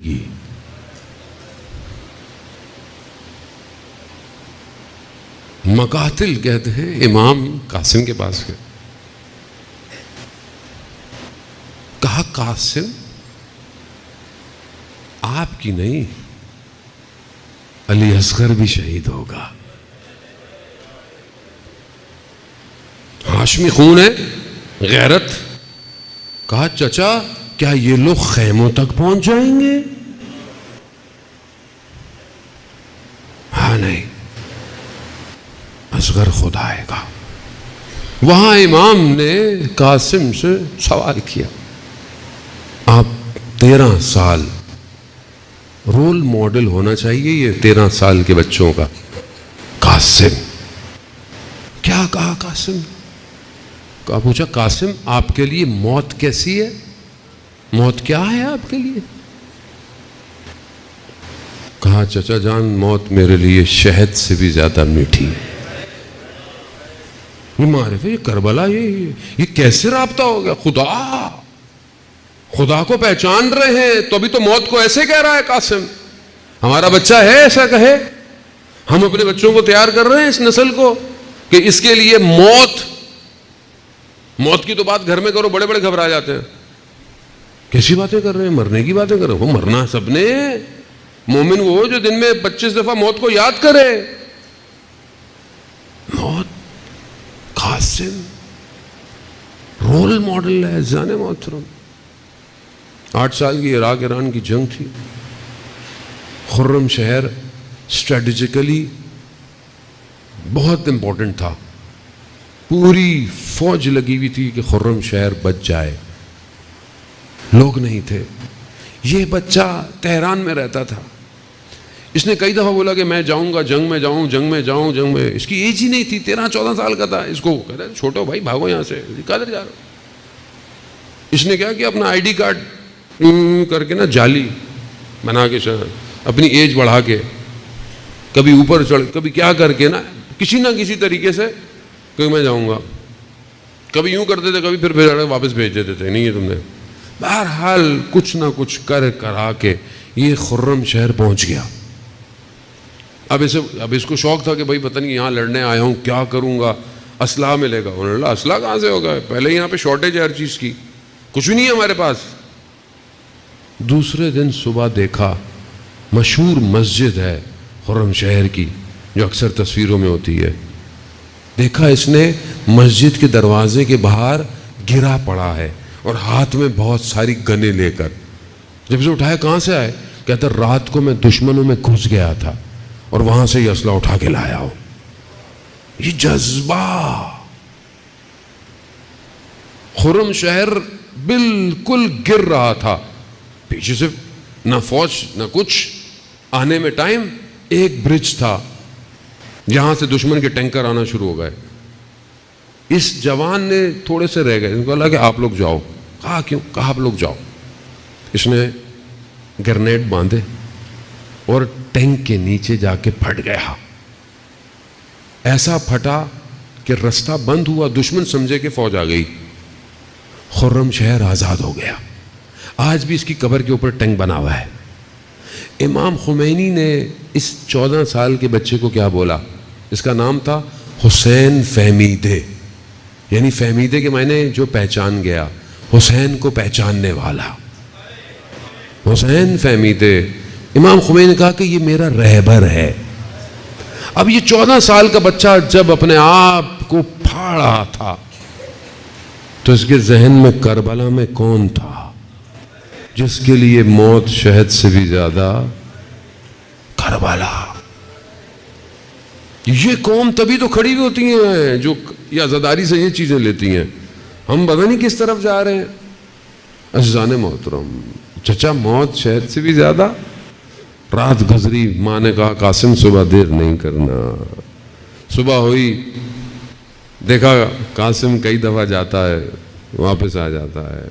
گی. مقاتل کہتے ہیں امام قاسم کے پاس گئے, کہا قاسم آپ کی نہیں, علی اصغر بھی شہید ہوگا. ہاشمی خون ہے, غیرت. کہا چچا کیا یہ لوگ خیموں تک پہنچ جائیں گے؟ ہاں نہیں, اصغر خود آئے گا. وہاں امام نے قاسم سے سوال کیا, آپ 13 سال رول ماڈل ہونا چاہیے یہ 13 سال کے بچوں کا. قاسم کیا کہا؟ قاسم کہا, پوچھا قاسم آپ کے لیے موت کیسی ہے؟ موت کیا ہے آپ کے لیے؟ کہا چچا جان موت میرے لیے شہد سے بھی زیادہ میٹھی ہے. یہ معرف ہے, یہ کربلا, یہ کیسے رابطہ ہو گیا؟ خدا کو پہچان رہے ہیں تو ابھی تو موت کو ایسے کہہ رہا ہے قاسم. ہمارا بچہ ہے ایسا کہے, ہم اپنے بچوں کو تیار کر رہے ہیں اس نسل کو کہ اس کے لیے موت کی تو بات گھر میں کرو, بڑے بڑے گھبرا جاتے ہیں. کیسی باتیں کر رہے ہیں؟ مرنے کی باتیں کر رہے ہیں. وہ مرنا سب نے. مومن وہ جو دن میں 25 دفعہ موت کو یاد کرے. موت قاسم رول ماڈل ہے. جانے محترم 8 سال کی عراق ایران کی جنگ تھی. خرم شہر اسٹریٹجیکلی بہت امپورٹنٹ تھا. پوری فوج لگی ہوئی تھی کہ خرم شہر بچ جائے. لوگ نہیں تھے. یہ بچہ تہران میں رہتا تھا. اس نے کئی دفعہ بولا کہ میں جاؤں گا, جنگ میں جاؤں, جنگ میں جاؤں, جنگ میں. اس کی ایج ہی نہیں تھی, 13-14 سال کا تھا. اس کو کہہ رہے چھوٹو بھائی بھاگو یہاں سے, کدھر جا رہا ہو؟ اس نے کیا کہ اپنا آئی ڈی کارڈ کر کے نا جعلی بنا کے اپنی ایج بڑھا کے کبھی اوپر چڑھ, کبھی کیا کر کے نا کسی نہ کسی طریقے سے کہ میں جاؤں گا. کبھی یوں کرتے تھے, کبھی پھر واپس بھیج دیتے تھے, نہیں ہے تم نے. بہرحال کچھ نہ کچھ کرا کے یہ خرم شہر پہنچ گیا. اب اس کو شوق تھا کہ بھائی پتہ نہیں یہاں لڑنے آیا ہوں, کیا کروں گا, اسلحہ ملے گا. انہوں نے کہا اسلحہ کہاں سے ہوگا, پہلے یہاں پہ شارٹیج ہے ہر چیز کی, کچھ بھی نہیں ہے ہمارے پاس. دوسرے دن صبح دیکھا مشہور مسجد ہے خرم شہر کی جو اکثر تصویروں میں ہوتی ہے. دیکھا اس نے مسجد کے دروازے کے باہر گرا پڑا ہے اور ہاتھ میں بہت ساری گنیں لے کر. جب اسے اٹھایا کہاں سے آئے, کہتا رات کو میں دشمنوں میں گھس گیا تھا اور وہاں سے یہ اسلحہ اٹھا کے لایا ہوں. یہ جذبہ. خرم شہر بالکل گر رہا تھا, پیچھے سے نہ فوج نہ کچھ, آنے میں ٹائم. ایک برج تھا جہاں سے دشمن کے ٹینکر آنا شروع ہو گئے. اس جوان نے تھوڑے سے رہ گئے, ان کو کہا کہ آپ لوگ جاؤ. کہا کیوں؟ کہا آپ لوگ جاؤ. اس نے گرنیڈ باندھے اور ٹینک کے نیچے جا کے پھٹ گیا. ایسا پھٹا کہ رستہ بند ہوا, دشمن سمجھے کہ فوج آ گئی. خرم شہر آزاد ہو گیا. آج بھی اس کی قبر کے اوپر ٹینک بنا ہوا ہے. امام خمینی نے اس 14 سال کے بچے کو کیا بولا؟ اس کا نام تھا حسین فہمیدے, یعنی فہمیدے کے معنی جو پہچان گیا, حسین کو پہچاننے والا. حسین فہمیدے. امام خمینی نے کہا کہ یہ میرا رہبر ہے. اب یہ 14 سال کا بچہ جب اپنے آپ کو پھاڑ رہا تھا تو اس کے ذہن میں کربلا میں کون تھا جس کے لیے موت شہد سے بھی زیادہ؟ کربلا. یہ قوم تبھی تو کھڑی ہوتی ہیں جو یا زداری سے یہ چیزیں لیتی ہیں. ہم پتہ نہیں کس طرف جا رہے ہیں. عزیزان محترم, چچا موت شہد سے بھی زیادہ. رات گزری, ماں نے کہا قاسم صبح دیر نہیں کرنا. صبح ہوئی, دیکھا قاسم کئی دفعہ جاتا ہے واپس آ جاتا ہے.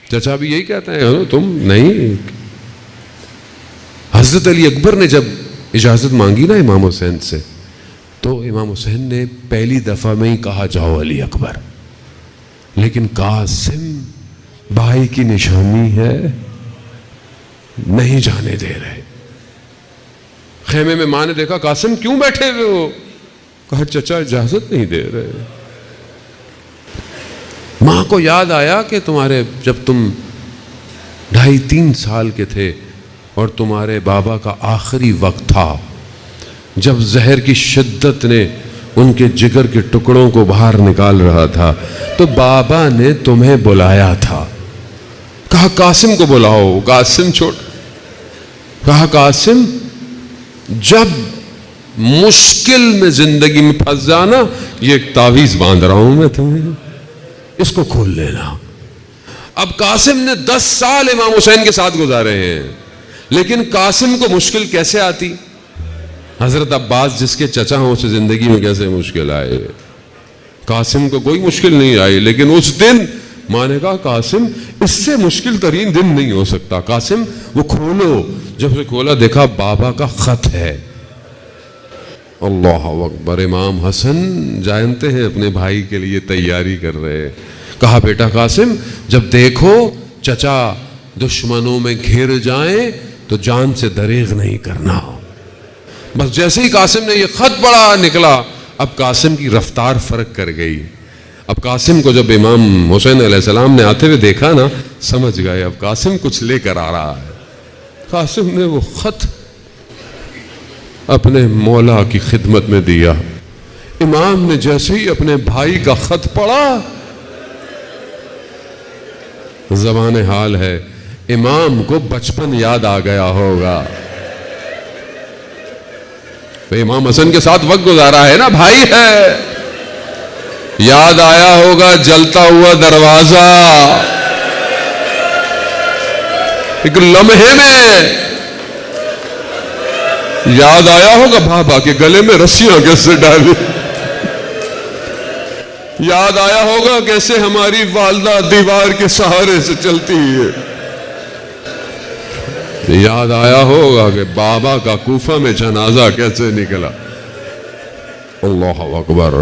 چچا بھی یہی کہتا ہے تم نہیں. حضرت علی اکبر نے جب اجازت مانگی نا امام حسین سے تو امام حسین نے پہلی دفعہ میں ہی کہا جاؤ علی اکبر. لیکن قاسم بھائی کی نشانی ہے. نہیں جانے دے رہے. خیمے میں ماں نے دیکھا قاسم کیوں بیٹھے ہوئے ہو؟ کہا چچا اجازت نہیں دے رہے. ماں کو یاد آیا کہ تمہارے جب تم 2.5-3 سال کے تھے اور تمہارے بابا کا آخری وقت تھا، جب زہر کی شدت نے ان کے جگر کے ٹکڑوں کو باہر نکال رہا تھا تو بابا نے تمہیں بلایا تھا. کہا قاسم کو بلاؤ. قاسم کہا قاسم جب مشکل میں زندگی میں پھنس جانا، یہ ایک تعویذ باندھ رہا ہوں میں تمہیں، اس کو کھول لینا. اب قاسم نے 10 سال امام حسین کے ساتھ گزارے ہیں، لیکن قاسم کو مشکل کیسے آتی؟ حضرت عباس جس کے چچا ہوں اسے زندگی میں کیسے مشکل آئے؟ قاسم کو کوئی مشکل نہیں آئی، لیکن اس دن ماں نے کہا قاسم اس سے مشکل ترین دن نہیں ہو سکتا. قاسم وہ کھولو. جب اسے کھولا دیکھا بابا کا خط ہے. اللہ اکبر. امام حسن جانتے ہیں اپنے بھائی کے لیے تیاری کر رہے. کہا بیٹا قاسم جب دیکھو چچا دشمنوں میں گھر جائیں تو جان سے دریغ نہیں کرنا. بس جیسے ہی قاسم نے یہ خط پڑھا نکلا، اب قاسم کی رفتار فرق کر گئی. اب قاسم کو جب امام حسین علیہ السلام نے آتے ہوئے دیکھا نا، سمجھ گئے اب قاسم کچھ لے کر آ رہا ہے. قاسم نے وہ خط اپنے مولا کی خدمت میں دیا. امام نے جیسے ہی اپنے بھائی کا خط پڑھا، زبان حال ہے امام کو بچپن یاد آ گیا ہوگا. تو امام حسن کے ساتھ وقت گزارا ہے نا، بھائی ہے. یاد آیا ہوگا جلتا ہوا دروازہ، ایک لمحے میں یاد آیا ہوگا بابا کے گلے میں رسیاں کیسے ڈالی. یاد آیا ہوگا کیسے ہماری والدہ دیوار کے سہارے سے چلتی ہے. یاد آیا ہوگا کہ بابا کا کوفہ میں جنازہ کیسے نکلا. اللہ اکبر.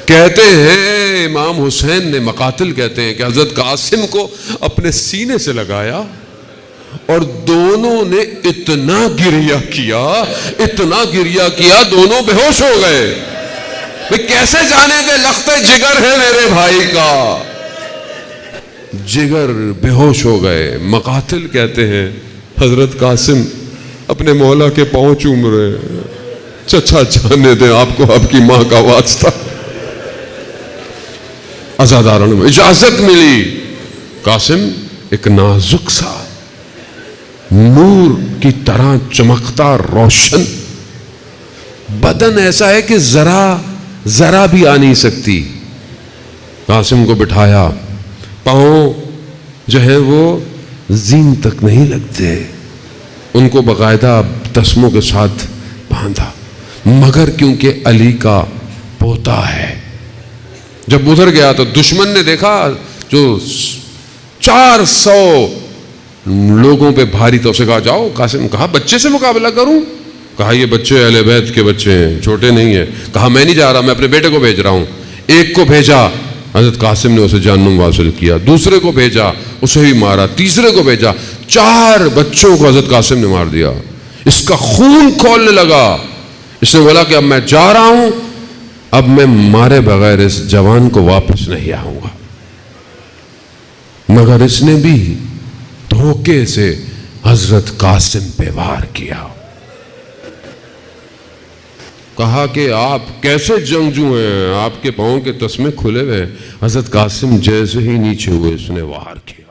کہتے ہیں امام حسین نے، مقاتل کہتے ہیں کہ حضرت قاسم کو اپنے سینے سے لگایا اور دونوں نے اتنا گریہ کیا دونوں بے ہوش ہو گئے. کیسے جانے دے لخت جگر ہے میرے بھائی کا. جگر بے ہوش ہو گئے. مقاتل کہتے ہیں حضرت قاسم اپنے مولا کے پاؤں چوم رہے. چچا جانے دیں آپ کو آپ کی ماں کا واسطہ. عزاداروں میں اجازت ملی. قاسم ایک نازک سا نور کی طرح چمکتا روشن بدن، ایسا ہے کہ ذرا بھی آ نہیں سکتی. قاسم کو بٹھایا، پاؤں جو ہے وہ زین تک نہیں لگتے، ان کو باقاعدہ تسموں کے ساتھ باندھا، مگر کیونکہ علی کا پوتا ہے. جب ادھر گیا تو دشمن نے دیکھا جو 400 لوگوں پہ بھاری تھا. اسے کہا جاؤ. قاسم کہا بچے سے مقابلہ کروں؟ کہا یہ بچے اہل بیت کے بچے ہیں، چھوٹے نہیں ہیں. کہا میں نہیں جا رہا، میں اپنے بیٹے کو بھیج رہا ہوں. ایک کو بھیجا، حضرت قاسم نے اسے جہنم واصل کیا. دوسرے کو بھیجا، اسے بھی مارا. تیسرے کو بھیجا، 4 بچوں کو حضرت قاسم نے مار دیا. اس کا خون کھولنے لگا. اس نے بولا کہ اب میں جا رہا ہوں، اب میں مارے بغیر اس جوان کو واپس نہیں آؤں گا. مگر اس نے بھی دھوکے سے حضرت قاسم پہ وار کیا. کہا کہ آپ کیسے جنگجو ہیں، آپ کے پاؤں کے تسمے کھلے ہوئے ہیں. حضرت قاسم جیسے ہی نیچے ہوئے اس نے وار کیا.